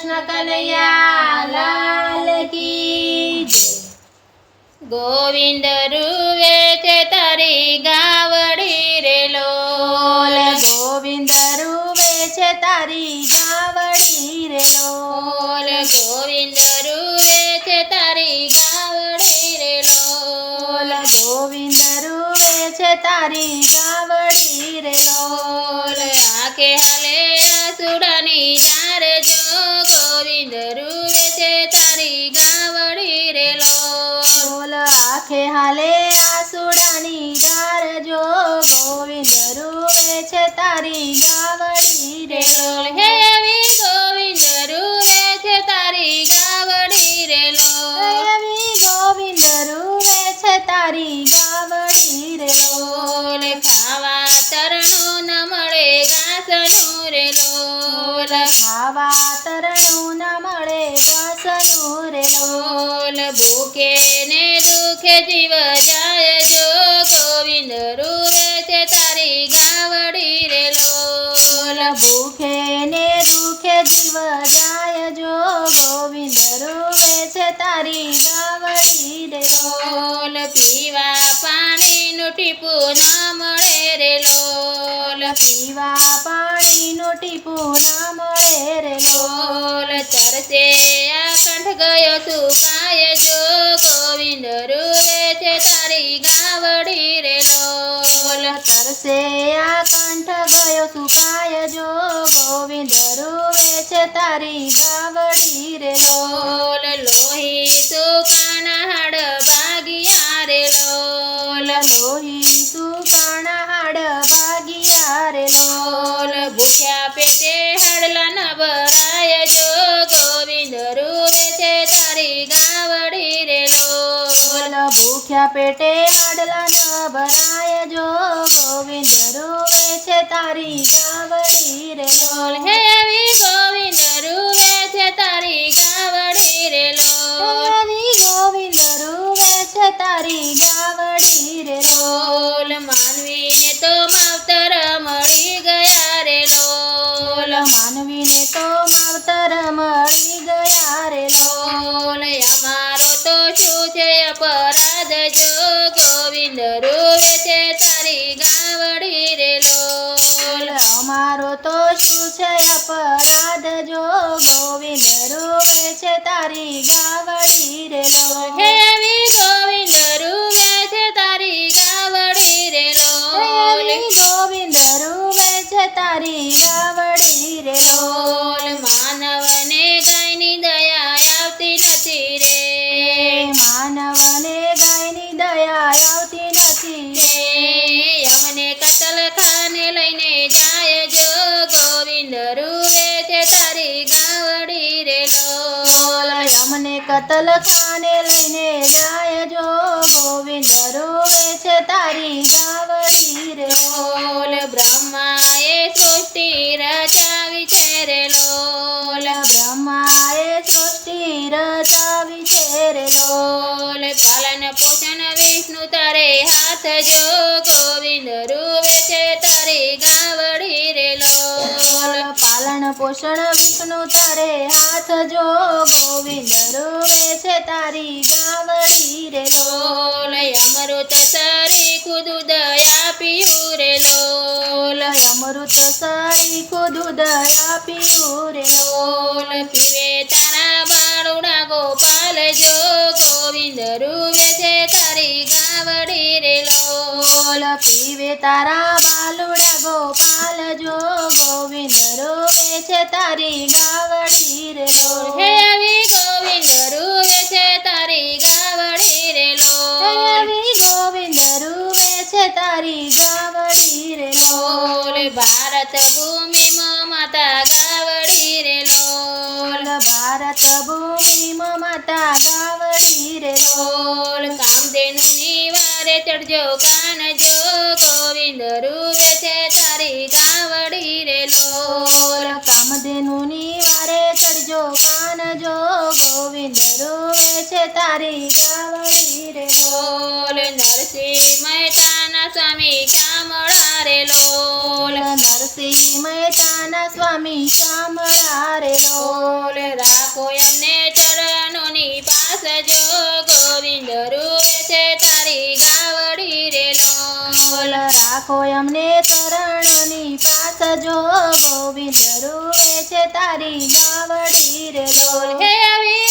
કૃષ્ણ કનૈયા લાલ કી જય। ગોવિંદ રૂવે છે તારી ગાવડી રે લોલ, ગોવિંદ રૂવે છે તારી ગાવડી રે લોલ, ગોવિંદ રૂવે છે તારી ગાવડી રે લોલ, ગોવિંદ રૂવે છે તારી ગાવડી રે લોલ, આંખે હાલે આસુડાની ધાર જો ગોવિંદ રૂવે છે તારી ગાવડી રે લોલ, આંખે હાલે આસુડાની ધાર જો ગોવિંદ રૂવે છે તારી ગાવડી રે લોલ, હે એવી ગોવિંદ રૂવે છે તારી ગાવડી રે લોલ, એવી ગોવિંદ રૂવે છે તારી ગાવડી રે લોલ, ખાવા તરણું ન મળે ઘાસનું રે લોલ, ખાવા તરણું ન મળે ઘાસનું રે લોલ, ભૂખે ને દુખે જીવ જાય જો ગોવિંદ રૂવે છે તારી ગાવડી રે લોલ, ભૂખે ને દુખે જીવ જાય જો ગોવિંદ રૂવે છે તારી ગાવડી રે લોલ, પીવા પાણીનું ટીપું ન મળે રે લોલ, પીવા પાણીનું ટીપું ન મળે રે લોલ, તરસે આ કંઠ ગયો સુકાય જો ગોવિંદ રૂવે છે તારી ગાવડી રે લોલ, તરસે આ કંઠ ગયો સુકાય જો ગોવિંદ રૂવે છે તારી ગાવડી રે લોલ, લોહી સુકાણા હાડ ભાગ્યા રે લોલ, લોહી સુકાણા હાડ ભાગ્યા રે લોલ, ભૂખ્યા પેટે હાડલા ન ભરાય જો ગોવિંદ રૂવે છે તારી ગાવડી રે લોલ, ભૂખ્યા પેટે હાડલા ન ભરાય જો ગોવિંદ રૂવે છે તારી ગાવડી રે લોલ, હે એવી ગોવિંદ રૂવે છે તારી ગાવડી રે લોલ, એવી ગોવિંદ રૂવે છે તારી ગાવડી રે લોલ, માનવીને તો માવતર મળી ગયા રે લોલ, માનવીને તો માવતર મળી ગયા રે લોલ, અમારો તો શું છે અપરાધ જો ગોવિંદ રૂવે છે તારી ગાવડી રે લોલ, અમારો તો શું છે અપરાધ જો ગોવિંદ રૂવે છે તારી ગાવડી રે લોલ, હે એવી ગોવિંદ રૂવે છે તારી ગાવડી રે લોલ, એવી ગોવિંદ રૂવે છે તારી ગાવડી રે લોલ, માનવને ગાયની દયા આવતી નથી રે, માનવને ગાયની દયા આવતી નથી રે, અમને કતલખાને લઈને જાય જો ગોવિંદ રૂવે છે તારી ગાવડી રે લોલ, અમને કતલખાને લઈને જાય જો ગોવિંદ રૂવે છે તારી ગાવડી રે લોલ, બ્રહ્માએ સૃષ્ટિ રચાવી છે રે લોલ, બ્રહ્માએ સૃષ્ટિ રચાવી છે રે લોલ, પાલન પોષણ વિષ્ણુ તારે હાથ જો ગોવિંદ રૂવે છે તારી ગાવડી રે લોલ, પાલન પોષણ વિષ્ણુ તારે હાથ જો ગોવિંદ રૂવે છે તારી ગાવડી રે લોલ, અમૃત સરીખું દૂધ આપીયું રે લોલ, અમૃત સરીખું દૂધ આપીયું રે લોલ, પીવે તારા બાળુડા ગોપાલ જો ગોવિંદ રૂવે છે તારી ગાવડી રે લોલ, પીવે તારા બાલુડા ગોપાલ જો ગોવિંદ રૂવે છે તારી ગાવડી રે લોલ, હે એવી ગોવિંદ રૂવે છે તારી ગાવડી રે લોલ, એવી ગોવિંદ રૂવે છે તારી ગાવડી રે લોલ, ભારત ભૂમિમાં માતા ગાવડી રે લોલ, ભારત ભૂમિમાં માતા ગાવડી રે લોલ, કામધેનુની વારે ચડજો કાન જો ગોવિંદ રૂવે છે તારી ગાવડી રે લોલ, કામધેનુની વારે ચડજો કાન જો ગોવિંદ રૂવે છે તારી ગાવડી રે લોલ, નરસિંહ મહેતાના સ્વામી શામળા રે લોલ, નરસિંહ મહેતાના સ્વામી શામળા રે લોલ. બોલ રાખો એમને ચરણોની પાસ જો ગોવિંદ રૂવે છે તારી ગાવડી રે બોલ લોલ. રાખો અમને ચરણોની પાસ જો ગોવિંદ રૂવે છે તારી ગાવડી રે લોલ. હે આવી